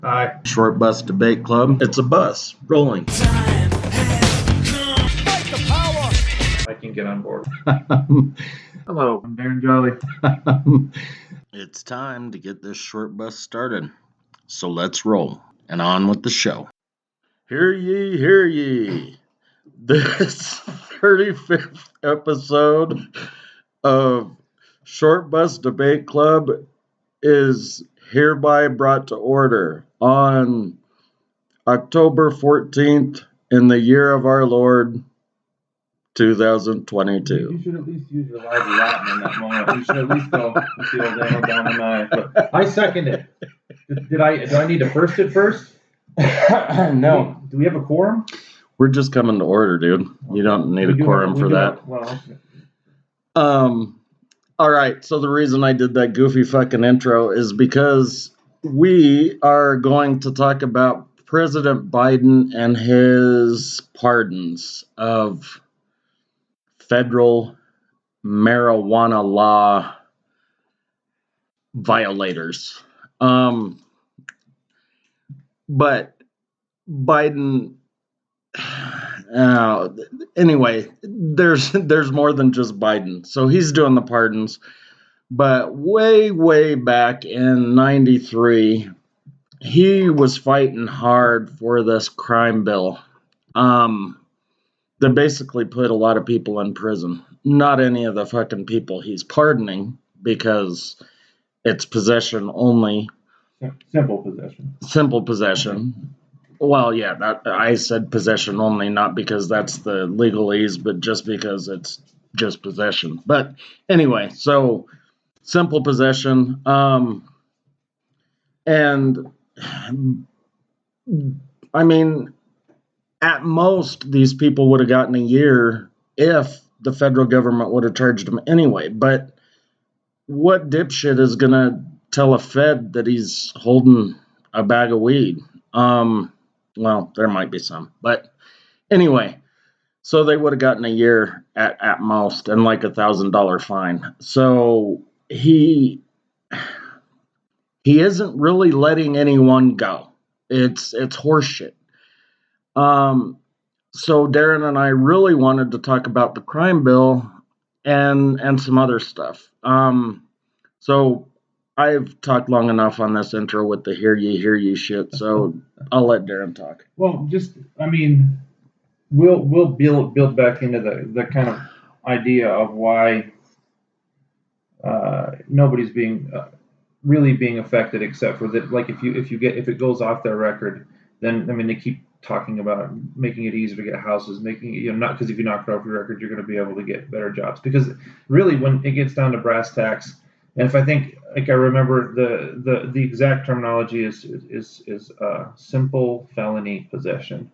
Hi. Short Bus Debate Club. It's a bus rolling. I can get on board. Hello, I'm Darren Jolly. It's time to get this short bus started. So let's roll and on with the show. Hear ye, hear ye. This 35th episode of Short Bus Debate Club is hereby brought to order on October 14th in the year of our Lord, 2022. You should at least use your live Latin in that moment. You should at least go with the old anno domini. But I second it. Do I need to first it first? No. Do we have a quorum? We're just coming to order, dude. You don't need a quorum for that. Okay. All right. So the reason I did that goofy fucking intro is because we are going to talk about President Biden and his pardons of federal marijuana law violators. But Biden, anyway, there's more than just Biden. So he's doing the pardons. But way back in 93, he was fighting hard for this crime bill. That basically put a lot of people in prison. Not any of the fucking people he's pardoning, because it's possession only. Simple possession. Well, yeah, I said possession only, not because that's the legalese, but just because it's just possession. But anyway, so simple possession. And I mean, at most, these people would have gotten a year if the federal government would have charged them anyway. But what dipshit is going to tell a Fed that he's holding a bag of weed? Well, there might be some. But anyway, so they would have gotten a year at most and like $1,000 fine. So he isn't really letting anyone go. It's horseshit. So Darren and I really wanted to talk about the crime bill and some other stuff. So I've talked long enough on this intro with the hear ye shit, so I'll let Darren talk. Well, we'll build back into the kind of idea of why nobody's being really being affected, except for that. Like if it goes off their record, then I mean they keep talking about making it easier to get houses, making it, not because if you knock it off your record, you're going to be able to get better jobs. Because really, when it gets down to brass tacks, and if I think, like I remember the exact terminology is simple felony possession,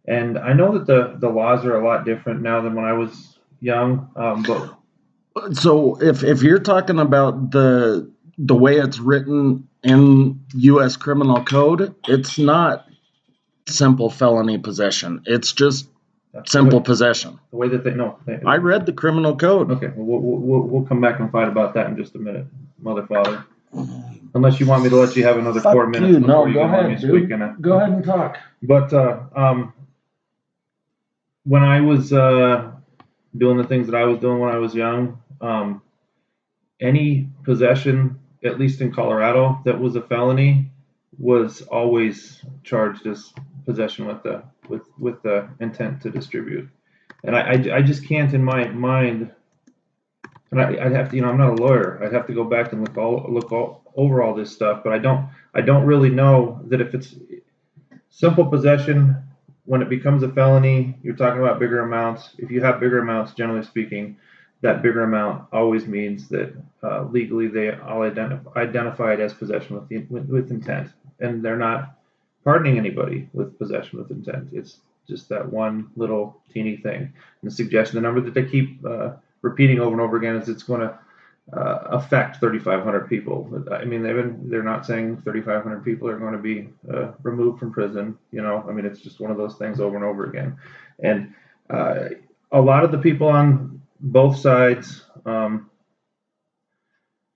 and I know that the laws are a lot different now than when I was young. But so if you're talking about the way it's written in U.S. criminal code, it's not simple felony possession. It's just simple possession. The way that I read the criminal code. Okay, we'll come back and fight about that in just a minute, mother father. Unless you want me to let you have another 4 minutes before you go ahead, dude. Go ahead and talk. But when I was doing the things that I was doing when I was young, any possession, at least in Colorado, that was a felony was always charged as possession with the intent to distribute. And I just can't in my mind, and I'd have to, I'm not a lawyer. I'd have to go back and look over all this stuff, but I don't really know that if it's simple possession, when it becomes a felony, you're talking about bigger amounts. If you have bigger amounts, generally speaking, that bigger amount always means that legally they all identify it as possession with intent, and they're not pardoning anybody with possession with intent. It's just that one little teeny thing. And the suggestion, the number that they keep repeating over and over again, is it's going to affect 3,500 people. I mean, they're not saying 3,500 people are going to be removed from prison. I mean, it's just one of those things over and over again. And a lot of the people on both sides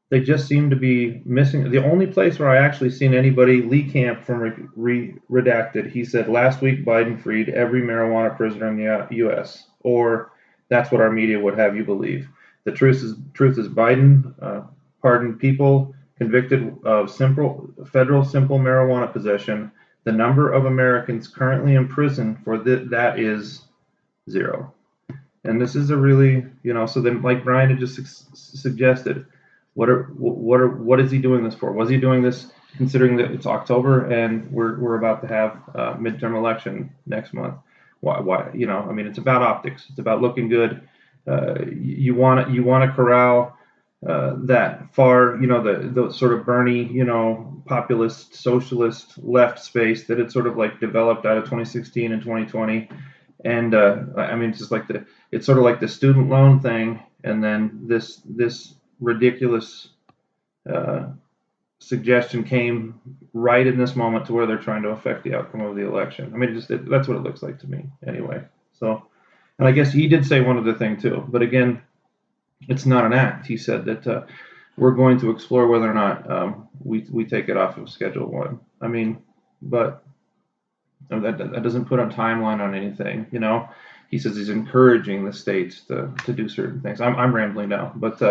they just seem to be missing. The only place where I actually seen anybody, Lee Camp from Redacted, he said last week Biden freed every marijuana prisoner in the U.S. Or that's what our media would have you believe. The truth is Biden pardoned people convicted of federal simple marijuana possession. The number of Americans currently in prison for that is 0. And this is a really, so then like Brian had just suggested, what is he doing this for? Was he doing this considering that it's October and we're about to have a midterm election next month? Why? It's about optics. It's about looking good. You want to corral that far, the sort of Bernie, populist, socialist left space that had sort of like developed out of 2016 and 2020. And it's just like it's sort of like the student loan thing, and then this ridiculous suggestion came right in this moment to where they're trying to affect the outcome of the election. That's what it looks like to me anyway. So, and I guess he did say one other thing too, but again, it's not an act. He said that we're going to explore whether or not we take it off of Schedule 1. But that doesn't put a timeline on anything, He says he's encouraging the states to do certain things. I'm rambling now, but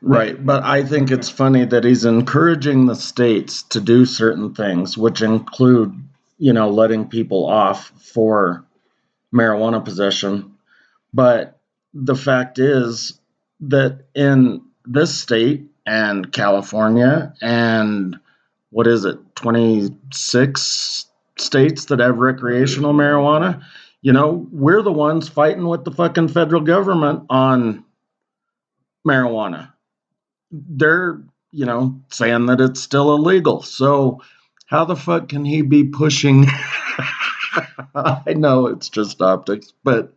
right. But I think it's funny that he's encouraging the states to do certain things, which include, letting people off for marijuana possession. But the fact is that in this state and California and 26 states that have recreational marijuana, we're the ones fighting with the fucking federal government on marijuana. They're, saying that it's still illegal. So how the fuck can he be pushing? I know it's just optics, but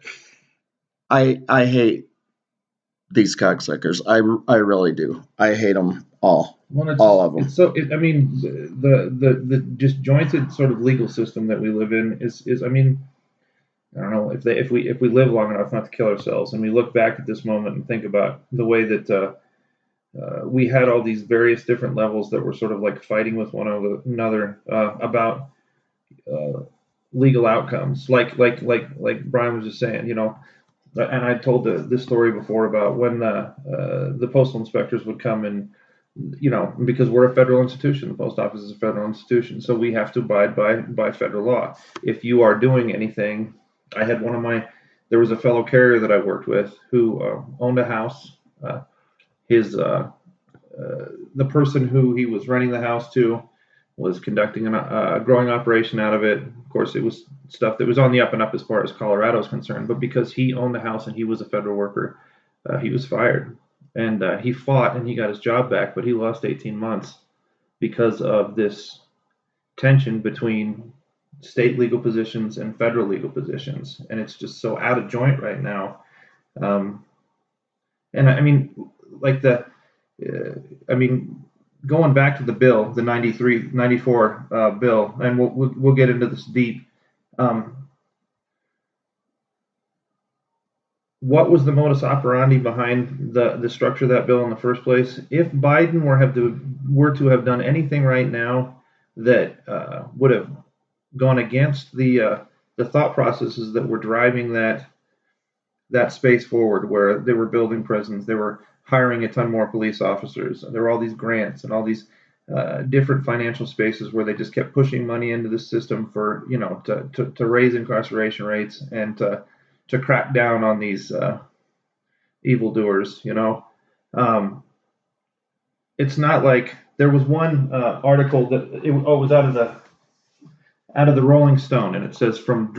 I hate these cocksuckers. I really do. I hate them all. All of them. The disjointed sort of legal system that we live in is I don't know if we live long enough not to kill ourselves, and we look back at this moment and think about the way that we had all these various different levels that were sort of like fighting with one another about legal outcomes, like Brian was just saying, And I told this story before about when the postal inspectors would come and, because we're a federal institution, the post office is a federal institution, so we have to abide by federal law. If you are doing anything, I had there was a fellow carrier that I worked with who owned a house. The person who he was renting the house to was conducting a growing operation out of it. Of course, it was stuff that was on the up and up as far as Colorado is concerned. But because he owned the house and he was a federal worker, he was fired. And he fought and he got his job back, but he lost 18 months because of this tension between state legal positions and federal legal positions. And it's just so out of joint right now. Going back to the bill, the 94 bill, and we'll get into this deep. What was the modus operandi behind the structure of that bill in the first place? If Biden were to have done anything right now that would have gone against the thought processes that were driving that space forward, where they were building prisons, they were hiring a ton more police officers, there were all these grants and all these different financial spaces where they just kept pushing money into the system for to raise incarceration rates and to crack down on these evildoers. It's not like there was one article that was out of the Rolling Stone, and it says from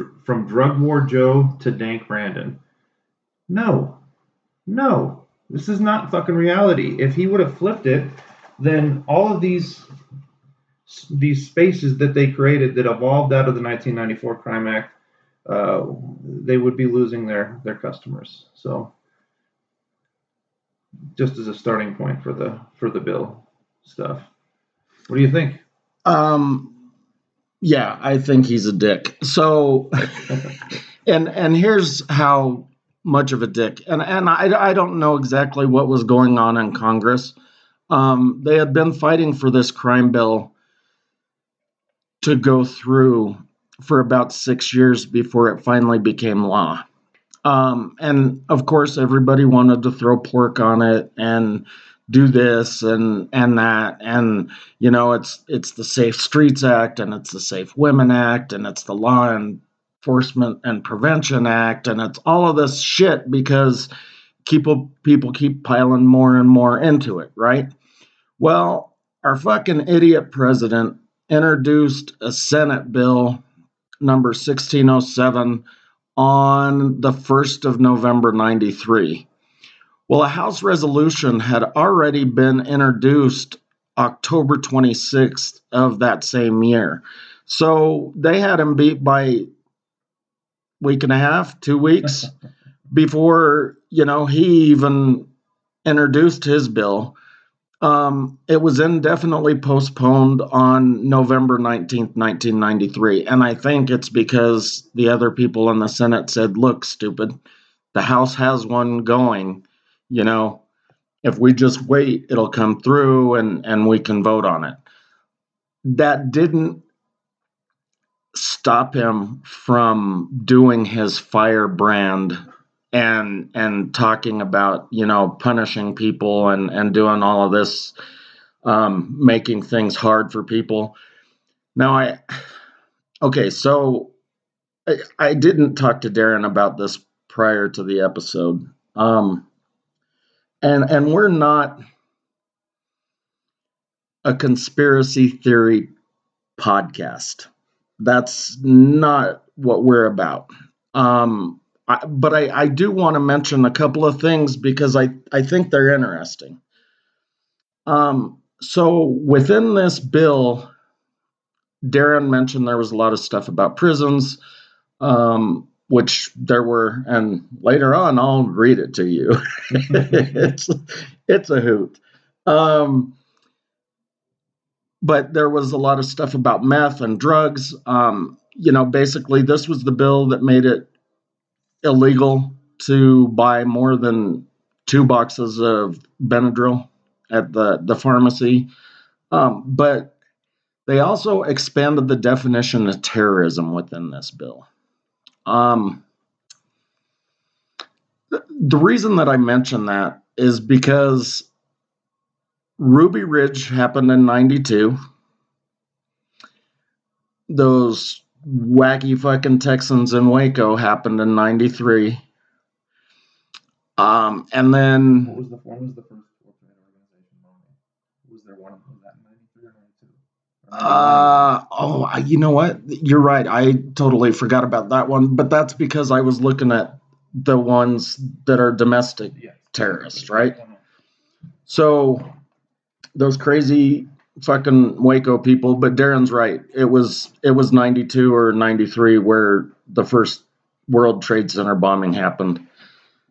drug war Joe to dank Brandon. No, this is not fucking reality. If he would have flipped it, then all of these spaces that they created that evolved out of the 1994 Crime Act, they would be losing their customers. So, just as a starting point for the bill stuff, what do you think? Yeah, I think he's a dick. So, and here's how much of a dick. And I don't know exactly what was going on in Congress, They had been fighting for this crime bill to go through for about 6 years before it finally became law. And of course, everybody wanted to throw pork on it and do this and that, and it's the Safe Streets Act, and it's the Safe Women Act, and it's the Law Enforcement and Prevention Act, and it's all of this shit because people keep piling more and more into it, right? Well, our fucking idiot president introduced a Senate bill number 1607 on the 1st of November 93. Well, a House resolution had already been introduced October 26th of that same year. So they had him beat by week and a half, 2 weeks before, he even introduced his bill. It was indefinitely postponed on November 19th, 1993. And I think it's because the other people in the Senate said, look, stupid, the House has one going. If we just wait, it'll come through and we can vote on it. That didn't stop him from doing his firebrand and talking about, punishing people and doing all of this, making things hard for people. Now, so I didn't talk to Darren about this prior to the episode. And we're not a conspiracy theory podcast. That's not what we're about. But I do want to mention a couple of things because I think they're interesting. So within this bill, Darren mentioned there was a lot of stuff about prisons, which there were, and later on I'll read it to you. it's a hoot. But there was a lot of stuff about meth and drugs. Basically this was the bill that made it illegal to buy more than 2 boxes of Benadryl at the pharmacy. But they also expanded the definition of terrorism within this bill. The reason that I mention that is because Ruby Ridge happened in 92. Those wacky fucking Texans in Waco happened in 93. And then what was the first ultimate organization bombing? Was there one? Was that in 93 or 92? You know what? You're right. I totally forgot about that one, but that's because I was looking at the ones that are domestic terrorists, right? So those crazy fucking Waco people, but Darren's right. It was 92 or 93 where the first World Trade Center bombing happened.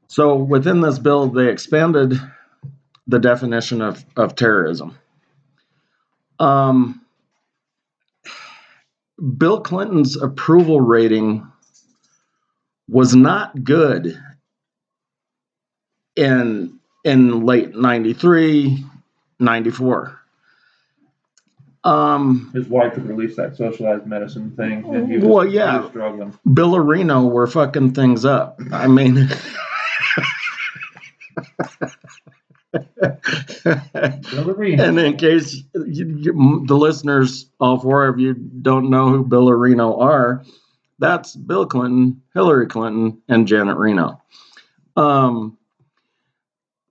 So within this bill, they expanded the definition of terrorism. Bill Clinton's approval rating was not good in late 93, 94. His wife had released that socialized medicine thing, and he was struggling. Billerino were fucking things up. I mean, and in case the listeners, all 4 of you, don't know who Billerino are, that's Bill Clinton, Hillary Clinton, and Janet Reno.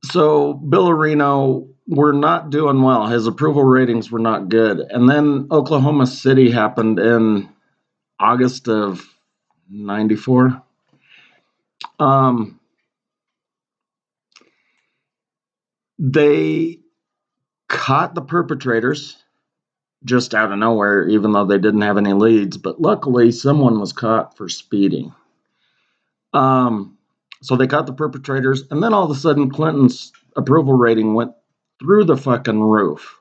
So Billerino were not doing well. His approval ratings were not good. And then Oklahoma City happened in August of 94. They caught the perpetrators just out of nowhere, even though they didn't have any leads. But luckily, someone was caught for speeding. So they caught the perpetrators, and then all of a sudden, Clinton's approval rating went through the fucking roof.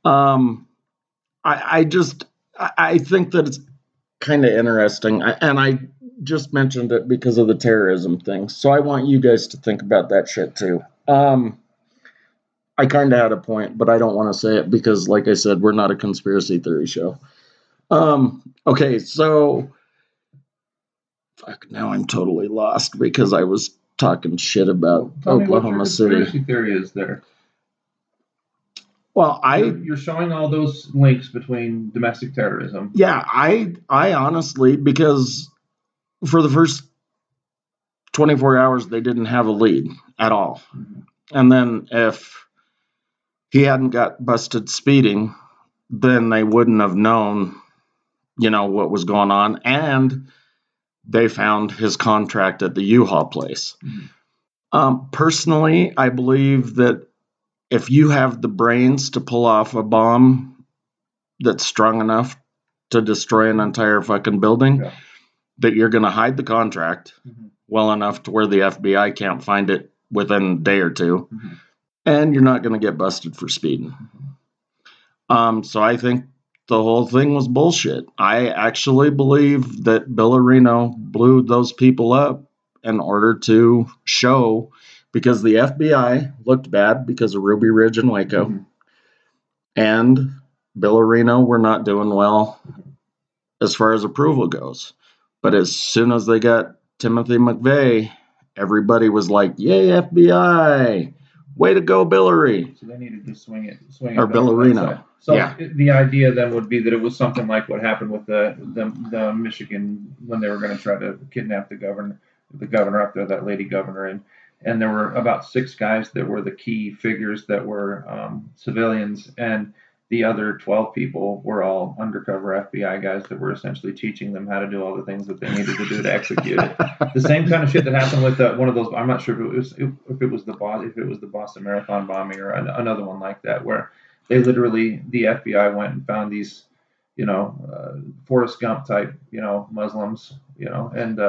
I think that it's kind of interesting, and I just mentioned it because of the terrorism thing. So I want you guys to think about that shit too. I kind of had a point, but I don't want to say it because, like I said, we're not a conspiracy theory show. Okay, so fuck, now I'm totally lost because I was talking shit about Tell me what your Oklahoma City. conspiracy theory is there. Well, you're showing all those links between domestic terrorism. Yeah, I honestly, because for the first 24 hours they didn't have a lead at all. Mhm. And then if he hadn't got busted speeding, then they wouldn't have known, what was going on. And they found his contract at the U-Haul place. Personally, I believe that if you have the brains to pull off a bomb that's strong enough to destroy an entire fucking building, that you're going to hide the contract well enough to where the FBI can't find it within a day or two, and you're not going to get busted for speeding. So I think the whole thing was bullshit. I actually believe that Billerino blew those people up in order to show, because the FBI looked bad because of Ruby Ridge and Waco, and Billerino were not doing well as far as approval goes. But as soon as they got Timothy McVeigh, everybody was like, yay, FBI! Way to go, Billary! So they needed to swing it or Billerino. So yeah. The idea then would be that it was something like what happened with the Michigan when they were going to try to kidnap the governor up there, that lady governor, and there were about 6 guys that were the key figures that were civilians, and the other 12 people were all undercover FBI guys that were essentially teaching them how to do all the things that they needed to do to execute it. The same kind of shit that happened with one of those. I'm not sure if it was the Boston Marathon bombing or another one like that, where they literally, the FBI went and found these, Forrest Gump type, Muslims, and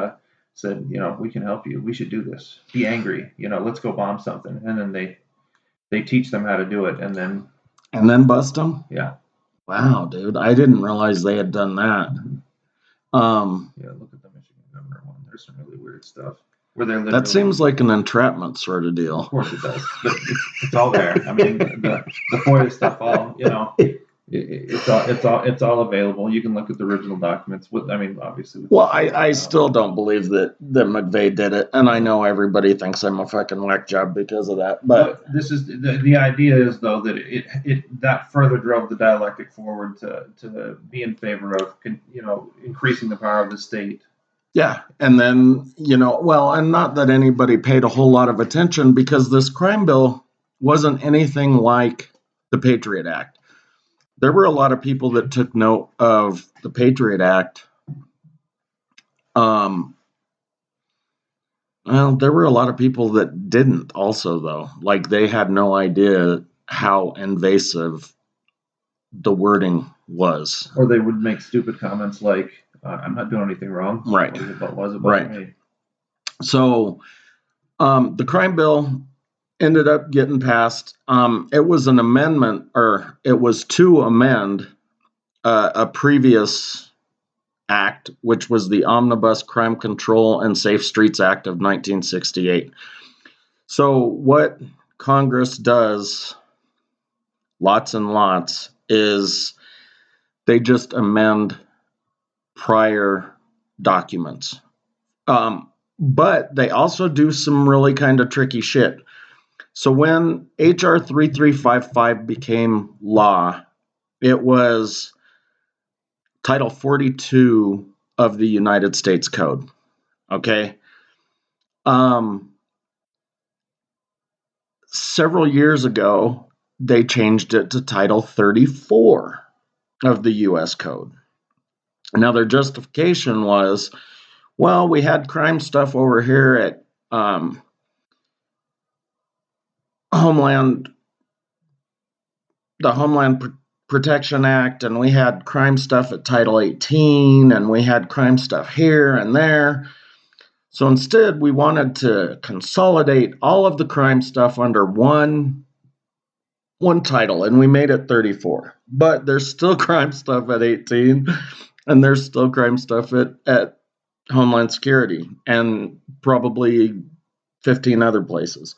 said, we can help you. We should do this. Be angry. Let's go bomb something. And then they teach them how to do it, and then bust them? Yeah. Wow, dude. I didn't realize they had done that. Yeah, look at the Michigan governor one. There's some really weird stuff. Where they're literally, that seems like an entrapment sort of deal. Of course it does. But it's all there. I mean, the FOIA stuff, all, it's all available. You can look at the original documents. Obviously. Well, I still don't believe that McVeigh did it, and I know everybody thinks I'm a fucking whack job because of that. But this is the idea is, though, that it that further drove the dialectic forward to be in favor of increasing the power of the state. Yeah, and then and not that anybody paid a whole lot of attention, because this crime bill wasn't anything like the Patriot Act. There were a lot of people that took note of the Patriot Act. Well, there were a lot of people that didn't also, though. Like, they had no idea how invasive the wording was. Or they would make stupid comments like, I'm not doing anything wrong. Right. What about me? So the crime bill ended up getting passed. It was an amendment, or it was to amend a previous act, which was the Omnibus Crime Control and Safe Streets Act of 1968. So what Congress does, lots and lots, is they just amend prior documents. But they also do some really kind of tricky shit. So when H.R. 3355 became law, it was Title 42 of the United States Code. Okay? Several years ago, they changed it to Title 34 of the U.S. Code. Now, their justification was, well, we had crime stuff over here at the Homeland Protection Act, and we had crime stuff at Title 18, and we had crime stuff here and there. So instead, we wanted to consolidate all of the crime stuff under one title, and we made it 34. But there's still crime stuff at 18, and there's still crime stuff at Homeland Security, and probably 15 other places.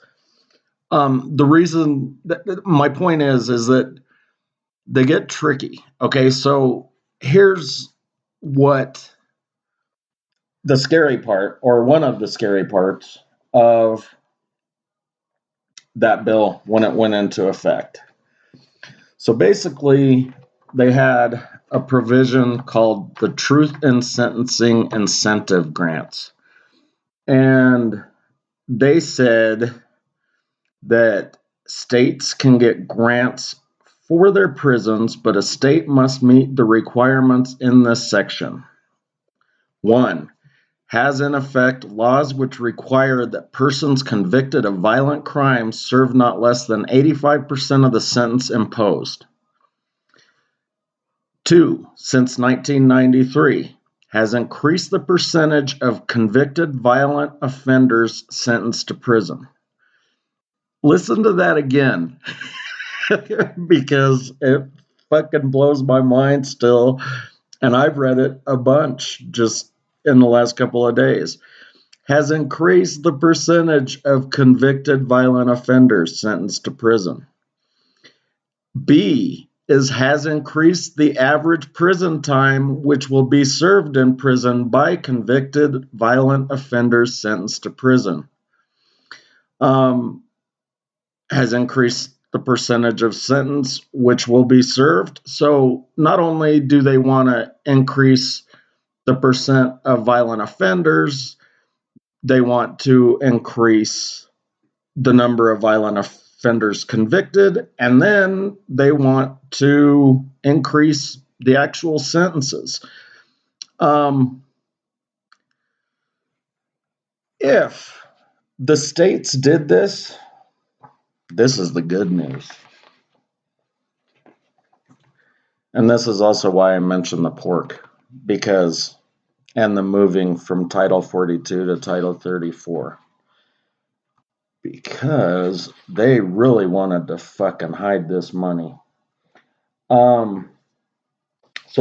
The reason my point is that they get tricky. Okay, so here's what the scary part, or one of the scary parts of that bill when it went into effect. So basically, they had a provision called the Truth in Sentencing Incentive Grants. And they said that states can get grants for their prisons, but a state must meet the requirements in this section. 1. Has in effect laws which require that persons convicted of violent crimes serve not less than 85% of the sentence imposed. 2. Since 1993, has increased the percentage of convicted violent offenders sentenced to prison. Listen to that again, because it fucking blows my mind still, and I've read it a bunch just in the last couple of days. Has increased the percentage of convicted violent offenders sentenced to prison. B has increased the average prison time which will be served in prison by convicted violent offenders sentenced to prison. Has increased the percentage of sentence which will be served. So not only do they want to increase the percent of violent offenders, they want to increase the number of violent offenders convicted, and then they want to increase the actual sentences. If the states did this, this is the good news. And this is also why I mentioned the pork, and the moving from Title 42 to Title 34. Because they really wanted to fucking hide this money. So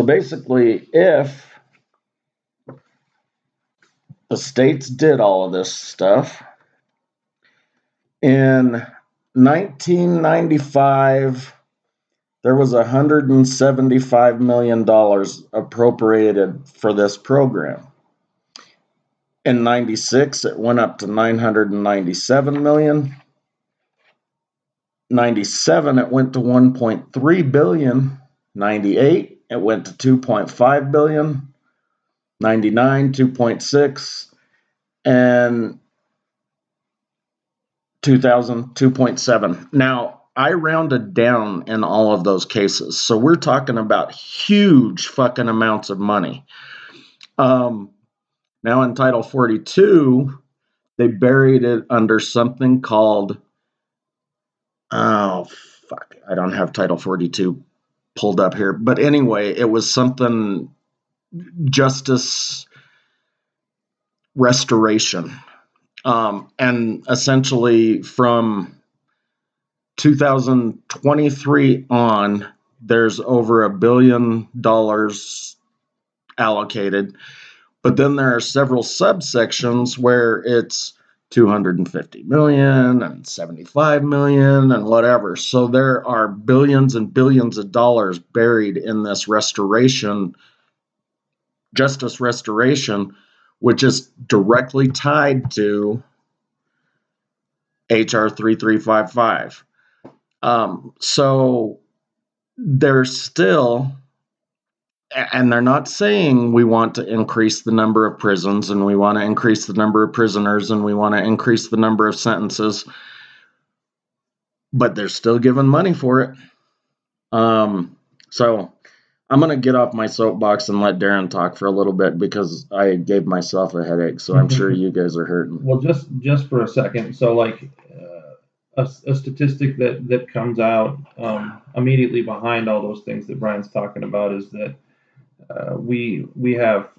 basically, if the states did all of this stuff, in 1995, there was $175 million appropriated for this program. In 96, it went up to $997 million. 97, it went to $1.3 billion. 98, it went to $2.5 billion. 99, 2.6, and 2000, 2.7. Now, I rounded down in all of those cases, so we're talking about huge fucking amounts of money. Now, in Title 42, they buried it under something called, I don't have Title 42 pulled up here, but anyway, it was something justice restoration. And essentially from 2023 on, there's over $1 billion allocated. But then there are several subsections where it's 250 million and 75 million and whatever. So there are billions and billions of dollars buried in this justice restoration, which is directly tied to HR 3355. So they're still, and they're not saying we want to increase the number of prisons and we want to increase the number of prisoners and we want to increase the number of sentences, but they're still giving money for it. So I'm going to get off my soapbox and let Darren talk for a little bit because I gave myself a headache. So I'm sure you guys are hurting. Well, just for a second. So like a statistic that comes out immediately behind all those things that Brian's talking about is that we have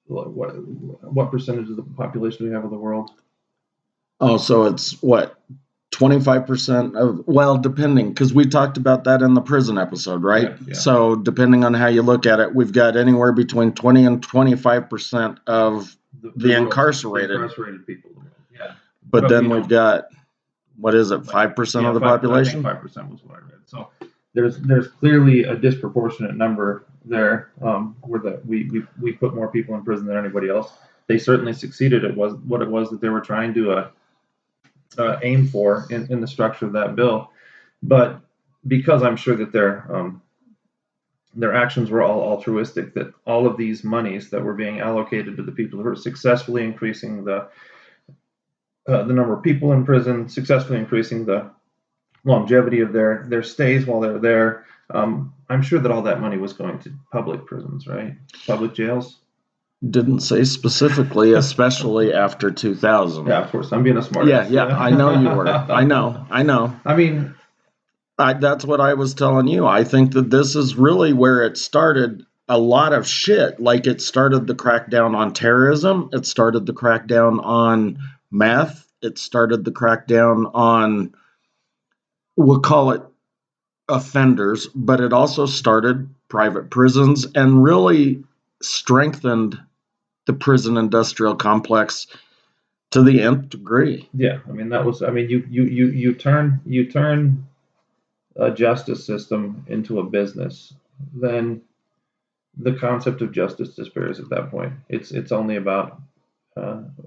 what percentage of the population do we have of the world? Oh, so it's what? 25% of, well, depending, because we talked about that in the prison episode, right? Yeah. So depending on how you look at it, we've got anywhere between 20 and 25% of the incarcerated people. Yeah. But then we've got what is it, 5% of the population? I think 5% was what I read. So there's clearly a disproportionate number there where we put more people in prison than anybody else. They certainly succeeded at what it was that they were trying to aim for in the structure of that bill. But because I'm sure that their actions were all altruistic, that all of these monies that were being allocated to the people who were successfully increasing the number of people in prison, successfully increasing the longevity of their stays while they're there. I'm sure that all that money was going to public prisons, right? Public jails. Didn't say specifically, especially after 2000. Yeah, of course. I'm being a smart ass. Yeah, I know you were. I know. I mean, that's what I was telling you. I think that this is really where it started a lot of shit. Like, it started the crackdown on terrorism. It started the crackdown on meth. It started the crackdown on, we'll call it offenders, but it also started private prisons and really strengthened the prison industrial complex to the nth degree. Yeah, I mean, you turn a justice system into a business, then the concept of justice disappears at that point. It's only about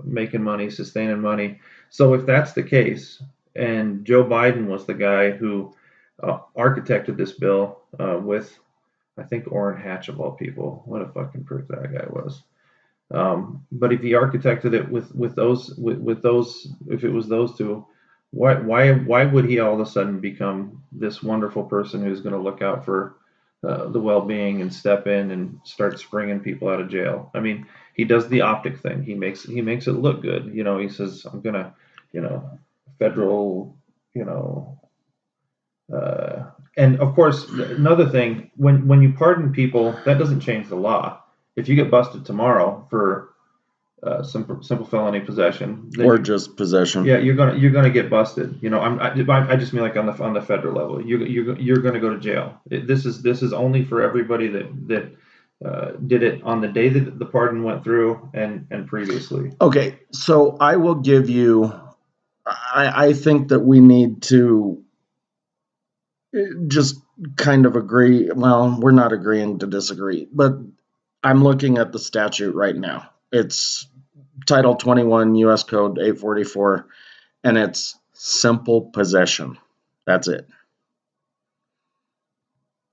making money, sustaining money. So if that's the case, and Joe Biden was the guy who architected this bill with, I think, Orrin Hatch of all people. What a fucking prick that guy was. But if he architected it with those, if it was those two, why would he all of a sudden become this wonderful person who's going to look out for the well-being and step in and start springing people out of jail? I mean, he does the optic thing. He makes it look good. You know, he says, I'm gonna, federal, and of course, another thing, when you pardon people, that doesn't change the law. If you get busted tomorrow for simple felony possession, or just possession, yeah, you're gonna get busted. I just mean like on the federal level, you're gonna go to jail. This is only for everybody that did it on the day that the pardon went through and previously. Okay, so I will give you. I think that we need to just kind of agree. Well, we're not agreeing to disagree, but I'm looking at the statute right now. It's Title 21 U.S. Code 844, and it's simple possession. That's it.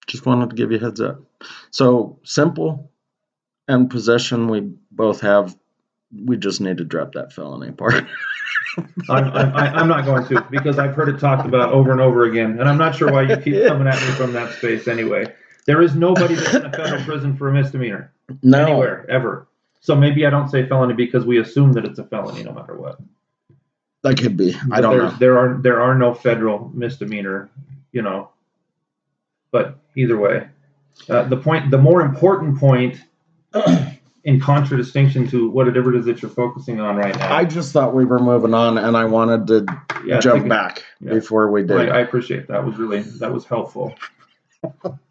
Just wanted to give you a heads up. So simple and possession, we both have. We just need to drop that felony part. I'm not going to, because I've heard it talked about over and over again, and I'm not sure why you keep coming at me from that space anyway. There is nobody that's in a federal prison for a misdemeanor. No. Anywhere, ever. So maybe I don't say felony because we assume that it's a felony no matter what. That could be. I don't know. There are no federal misdemeanor, but either way. The more important point, in contradistinction to whatever it is that you're focusing on right now. I just thought we were moving on, and I wanted to jump back before we did. I appreciate that. That was helpful.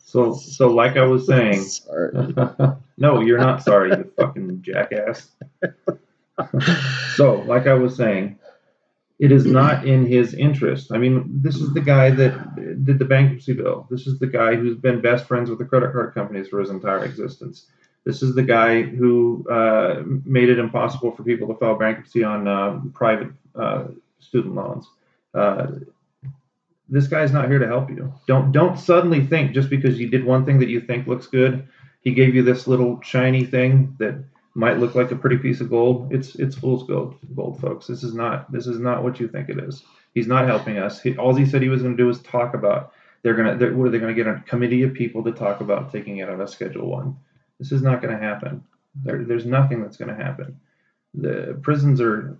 So like I was saying, sorry. No, you're not sorry, you fucking jackass. So like I was saying, it is not in his interest. I mean, this is the guy that did the bankruptcy bill. This is the guy who's been best friends with the credit card companies for his entire existence. This is the guy who made it impossible for people to file bankruptcy on private student loans. This guy's not here to help you. Don't suddenly think just because you did one thing that you think looks good, he gave you this little shiny thing that might look like a pretty piece of gold. It's fool's gold, folks. This is not what you think it is. He's not helping us. All he said he was going to do is talk about. They're going to get a committee of people to talk about taking it out of Schedule 1. This is not going to happen. There's nothing that's going to happen. The prisons are.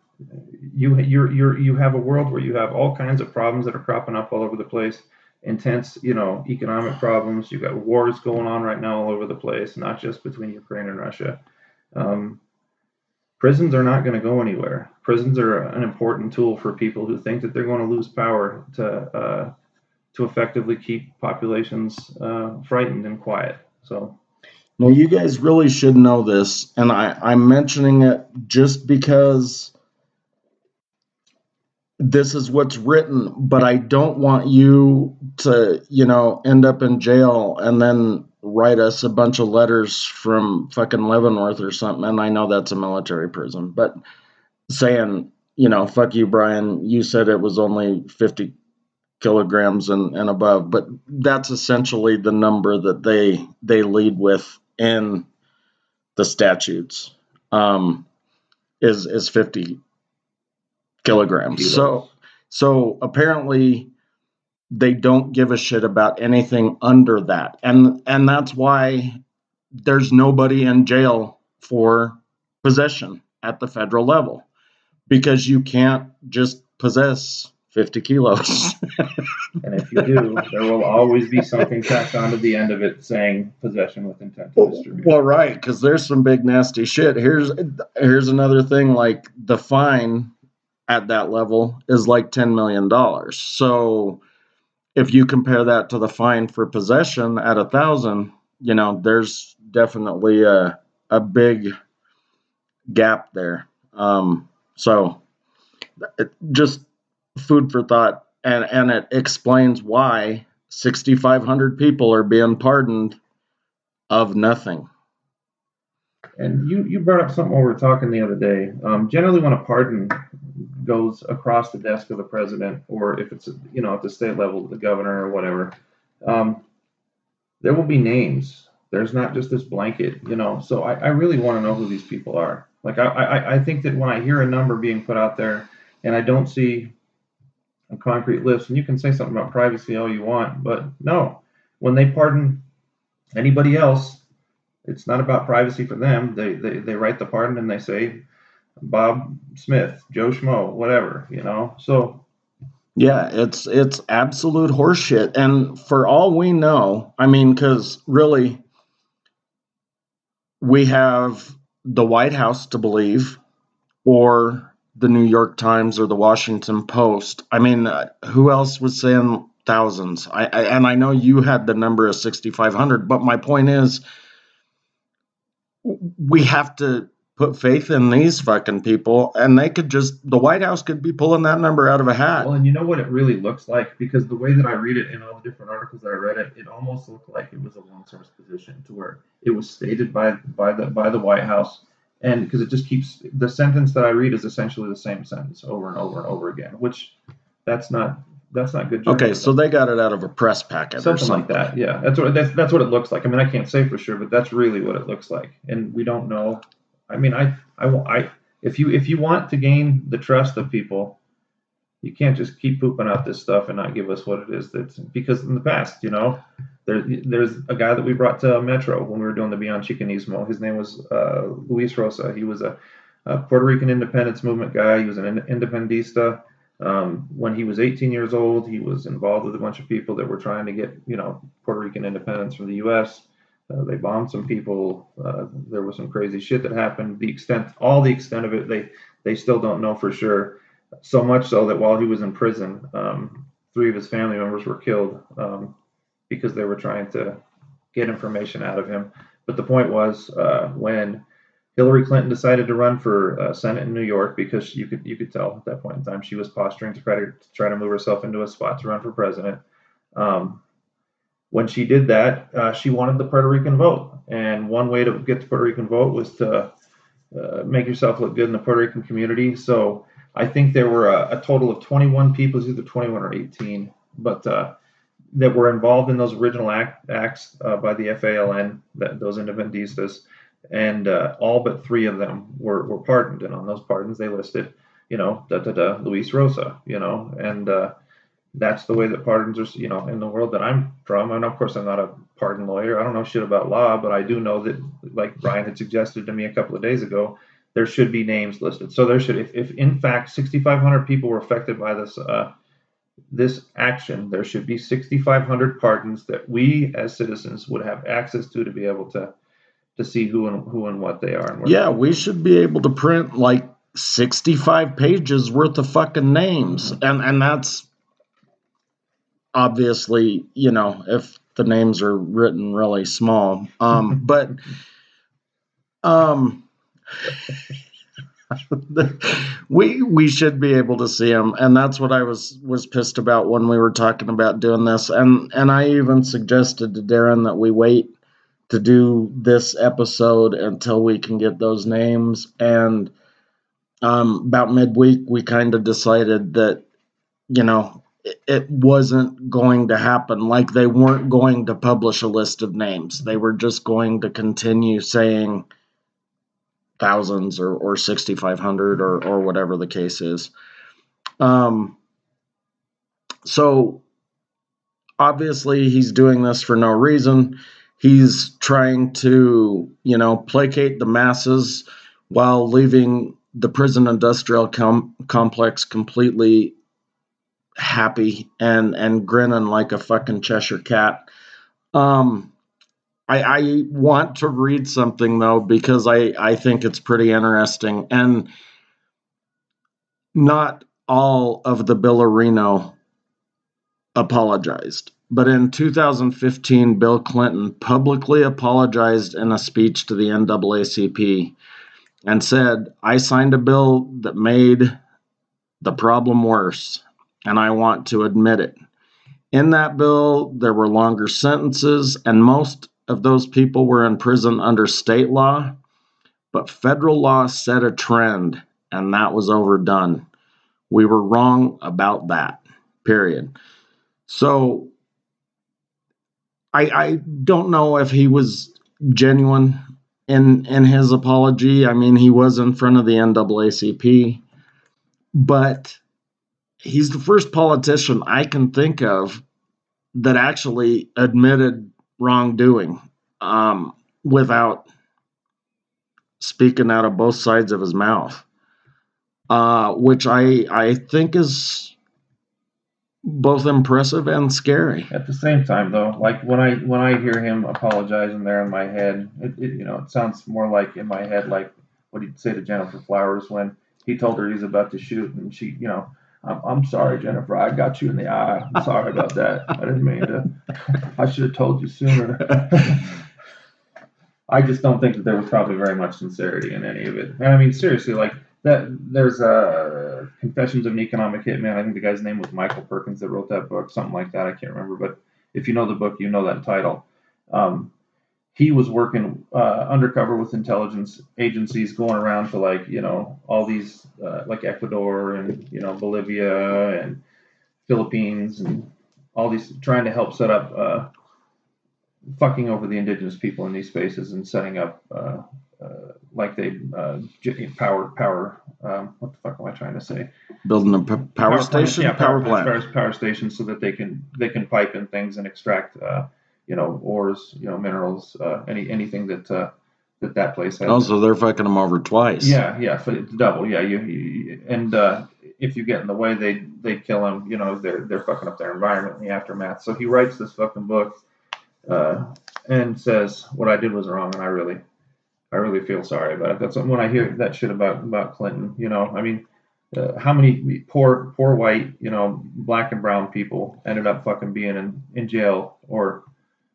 You have a world where you have all kinds of problems that are cropping up all over the place. Intense, economic problems. You've got wars going on right now all over the place, not just between Ukraine and Russia. Prisons are not going to go anywhere. Prisons are an important tool for people who think that they're going to lose power to effectively keep populations frightened and quiet. So. Now, you guys really should know this, and I'm mentioning it just because this is what's written, but I don't want you to, end up in jail and then write us a bunch of letters from fucking Leavenworth or something. And I know that's a military prison, but saying, fuck you, Brian, you said it was only 50 kilograms and above, but that's essentially the number that they lead with in the statutes, is 50 kilograms. Kilos. So apparently they don't give a shit about anything under that. And that's why there's nobody in jail for possession at the federal level, because you can't just possess 50 kilos. And if you do, there will always be something tacked onto the end of it saying possession with intent to distribute. Well, right, because there's some big nasty shit. Here's another thing, like the fine at that level is like $10 million. So if you compare that to the fine for possession at 1,000, there's definitely a big gap there. So just food for thought, and it explains why 6,500 people are being pardoned of nothing. And you brought up something when we were talking the other day. Generally, when a pardon goes across the desk of the president, or if it's at the state level, the governor or whatever, there will be names. There's not just this blanket, So I really want to know who these people are. Like I think that when I hear a number being put out there, and I don't see a concrete list, and you can say something about privacy all you want, but no, when they pardon anybody else, it's not about privacy for them. They write the pardon and they say Bob Smith, Joe Schmo, whatever, So yeah, it's absolute horseshit. And for all we know, I mean, because really, we have the White House to believe, or the New York Times or the Washington Post. I mean, who else was saying thousands? And I know you had the number of 6,500, but my point is, we have to put faith in these fucking people, and the White House could be pulling that number out of a hat. Well, and you know what it really looks like? Because the way that I read it in all the different articles that I read it almost looked like it was a one source position, to where it was stated by the White House, and because it just keeps, the sentence that I read is essentially the same sentence over and over and over again, which that's not good journalism. Okay, so they got it out of a press packet something or something like that. Yeah, that's what it looks like. I mean, I can't say for sure, but that's really what it looks like, and we don't know. I mean, if you want to gain the trust of people, you can't just keep pooping out this stuff and not give us what it is. That's because in the past, there's a guy that we brought to Metro when we were doing the Beyond Chicanismo. His name was Luis Rosa. He was a Puerto Rican independence movement guy. He was an independentista. When he was 18 years old, he was involved with a bunch of people that were trying to get, Puerto Rican independence from the U.S. They bombed some people. There was some crazy shit that happened. All the extent of it, they still don't know for sure. So much so that while he was in prison, 3 of his family members were killed because they were trying to get information out of him. But the point was, when Hillary Clinton decided to run for Senate in New York, because you could tell at that point in time she was posturing to try to move herself into a spot to run for president. When she did that, she wanted the Puerto Rican vote, and one way to get the Puerto Rican vote was to make yourself look good in the Puerto Rican community. So I think there were a total of 21 people, either 21 or 18, but that were involved in those original acts by the FALN, those independistas. And all but 3 of them were pardoned, and on those pardons they listed, Luis Rosa, and that's the way that pardons are, in the world that I'm from. And of course, I'm not a pardon lawyer. I don't know shit about law, but I do know that, like Brian had suggested to me a couple of days ago, there should be names listed. So there should, if in fact 6,500 people were affected by this action, there should be 6,500 pardons that we as citizens would have access to be able to see who and what they are. And yeah, we should be able to print like 65 pages worth of fucking names. Mm-hmm. And that's obviously, if the names are written really small. But we should be able to see him, and that's what I was pissed about when we were talking about doing this, and I even suggested to Darren that we wait to do this episode until we can get those names, and about midweek we kind of decided that it wasn't going to happen. Like, they weren't going to publish a list of names. They were just going to continue saying thousands or 6,500 or whatever the case is. So obviously he's doing this for no reason. He's trying to, placate the masses while leaving the prison industrial complex completely happy and grinning like a fucking Cheshire cat. I want to read something, though, because I think it's pretty interesting. And not all of the Billerino apologized. But in 2015, Bill Clinton publicly apologized in a speech to the NAACP and said, "I signed a bill that made the problem worse, and I want to admit it. In that bill, there were longer sentences, and most of those people were in prison under state law, but federal law set a trend, and that was overdone. We were wrong about that, period." So I don't know if he was genuine in his apology. I mean, he was in front of the NAACP, but he's the first politician I can think of that actually admitted wrongdoing without speaking out of both sides of his mouth, which I think is both impressive and scary. At the same time, though, like when I hear him apologizing there in my head, it sounds more like in my head like what he'd say to Jennifer Flowers when he told her he's about to shoot, and she, I'm sorry, Jennifer, I got you in the eye. I'm sorry about that. I didn't mean to. I should have told you sooner. I just don't think that there was probably very much sincerity in any of it. And I mean, seriously, like that. There's Confessions of an Economic Hitman. I think the guy's name was Michael Perkins that wrote that book, something like that. I can't remember, but if you know the book, you know that title. He was working undercover with intelligence agencies, going around to all these like Ecuador and Bolivia and Philippines and all these, trying to help set up fucking over the indigenous people in these spaces and setting up like they power what the fuck am I trying to say? Building a power station, power plant, power stations, so that they can pipe in things and extract ores, minerals, anything that place has. Oh, so they're fucking them over twice. Yeah, for double. Yeah, if you get in the way, they kill them. They're fucking up their environment in the aftermath. So he writes this fucking book and says, "What I did was wrong, and I really feel sorry about it." That's when I hear that shit about Clinton. I mean, how many poor white, black and brown people ended up fucking being in jail or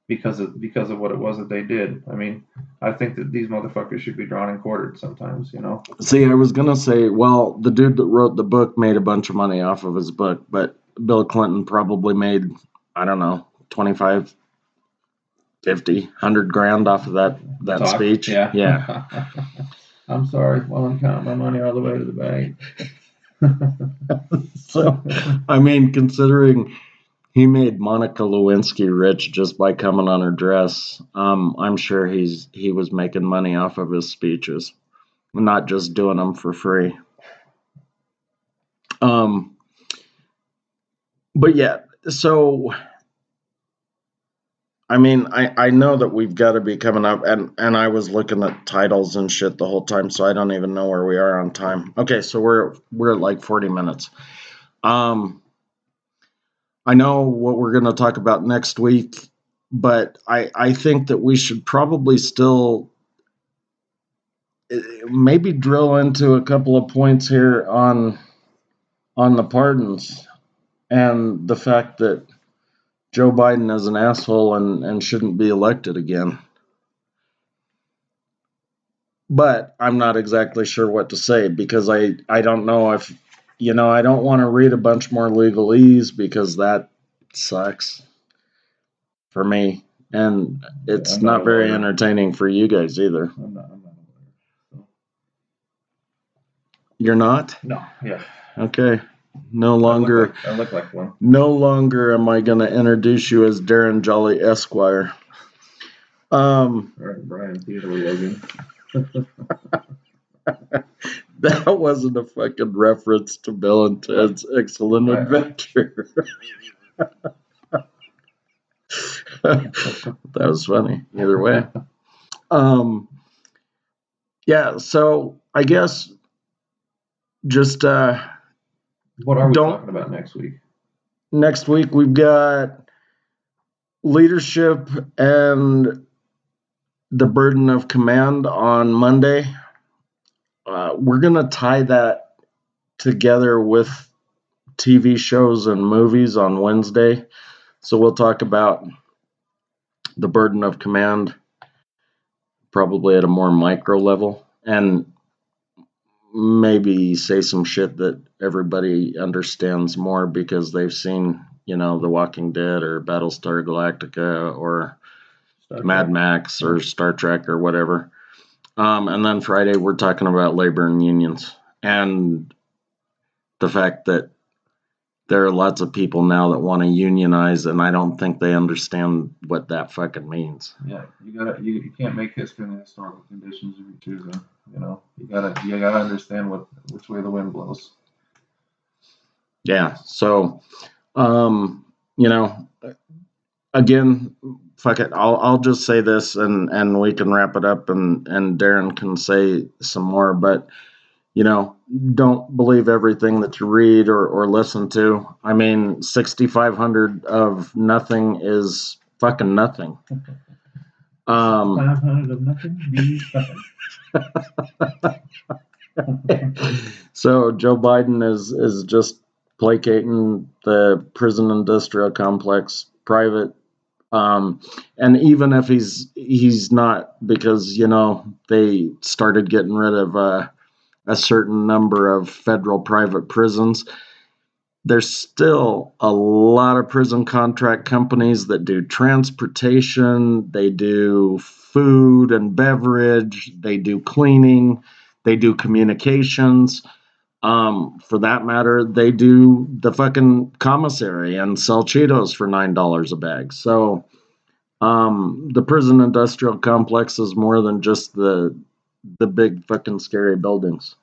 because of what it was that they did. I mean, I think that these motherfuckers should be drawn and quartered sometimes. See, I was gonna say, well, the dude that wrote the book made a bunch of money off of his book, but Bill Clinton probably made, I don't know, 25, 50, 100 grand off of that speech. Yeah. I'm sorry. Well, I'm counting my money all the way to the bank. So, I mean, considering he made Monica Lewinsky rich just by coming on her dress, I'm sure he was making money off of his speeches, not just doing them for free. But yeah, so I mean, I know that we've got to be coming up, and I was looking at titles and shit the whole time, so I don't even know where we are on time. Okay, so we're at like 40 minutes. I know what we're going to talk about next week, but I think that we should probably still maybe drill into a couple of points here on the pardons and the fact that Joe Biden is an asshole and shouldn't be elected again. But I'm not exactly sure what to say because I don't know if, I don't want to read a bunch more legalese because that sucks for me. And it's I'm not not a very lawyer. entertaining for you guys either. I'm not a lawyer. So. You're not? No, yeah. Okay. No longer. I look like one. No longer am I going to introduce you as Darren Jolly Esquire. Or Brian Theodore Logan. That wasn't a fucking reference to Bill and Ted's Excellent Adventure. That was funny. Either way. Yeah, so I guess just what are we talking about next week? Next week we've got leadership and the burden of command on Monday. We're going to tie that together with TV shows and movies on Wednesday. So we'll talk about the burden of command probably at a more micro level and maybe say some shit that everybody understands more because they've seen, The Walking Dead or Battlestar Galactica or Mad Max or Star Trek or whatever. And then Friday, we're talking about labor and unions and the fact that there are lots of people now that want to unionize, and I don't think they understand what that fucking means. Yeah, you can't make history in the historical conditions if you're choosing. You gotta understand which way the wind blows. Yeah. So, again, fuck it. I'll just say this, and we can wrap it up, and Darren can say some more. But don't believe everything that you read or listen to. I mean, 6,500 of nothing is fucking nothing. 6,500 of nothing means nothing. So Joe Biden is just placating the prison industrial complex private. And even if he's not, because they started getting rid of a certain number of federal private prisons, there's still a lot of prison contract companies that do transportation, they do food and beverage, they do cleaning, they do communications. For that matter, they do the fucking commissary and sell Cheetos for $9 a bag. So the prison industrial complex is more than just the big fucking scary buildings.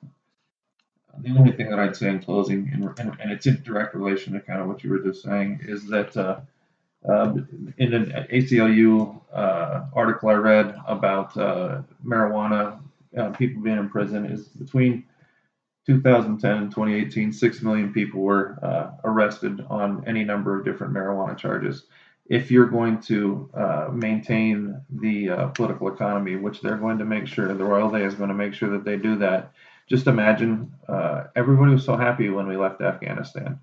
The only thing that I'd say in closing, and it's in direct relation to kind of what you were just saying, is that in an ACLU article I read about marijuana, people being in prison, is between 2010 and 2018, 6 million people were arrested on any number of different marijuana charges. If you're going to maintain the political economy, which they're going to make sure, the Royal Day is going to make sure that they do that. Just imagine, everybody was so happy when we left Afghanistan.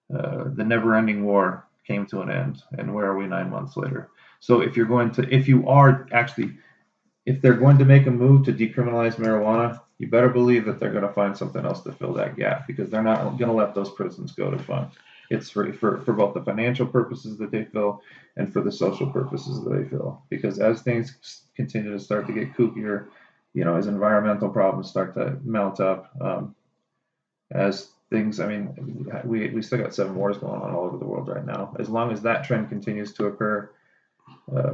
The never-ending war came to an end, and where are we 9 months later? So if they're going to make a move to decriminalize marijuana, you better believe that they're going to find something else to fill that gap, because they're not going to let those prisons go to fun. It's for both the financial purposes that they fill and for the social purposes that they fill. Because as things continue to start to get kookier, as environmental problems start to mount up, as things, we still got 7 wars going on all over the world right now. As long as that trend continues to occur,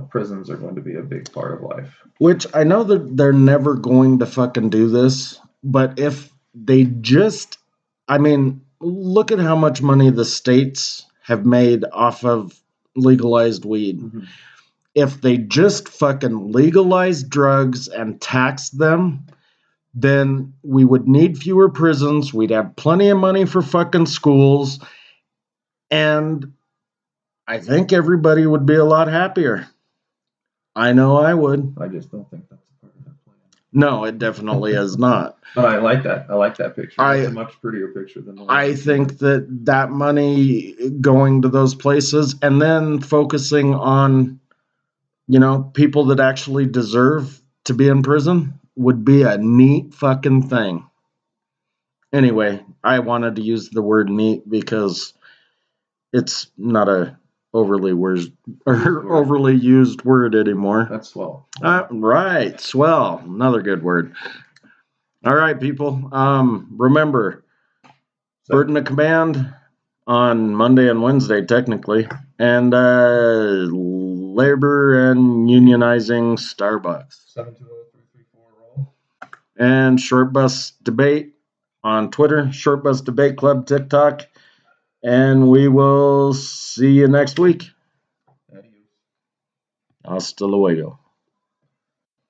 prisons are going to be a big part of life. Which I know that they're never going to fucking do this, but if they just, look at how much money the states have made off of legalized weed. Mm-hmm. If they just fucking legalized drugs and taxed them, then we would need fewer prisons. We'd have plenty of money for fucking schools. And I think everybody would be a lot happier. I know I would. I just don't think that's part of that plan. No, it definitely is not. But I like that. I like that picture. It's a much prettier picture than the one. I think that money going to those places and then focusing on, people that actually deserve to be in prison, would be a neat fucking thing. Anyway, I wanted to use the word neat because it's not a overly used word anymore. That's swell. Right, swell. Another good word. All right, people. Remember, Burden of Command on Monday and Wednesday, technically, and labor and unionizing Starbucks. 720-334 roll. And Short Bus Debate on Twitter, Short Bus Debate Club TikTok, and we will see you next week. Adios. Hasta luego.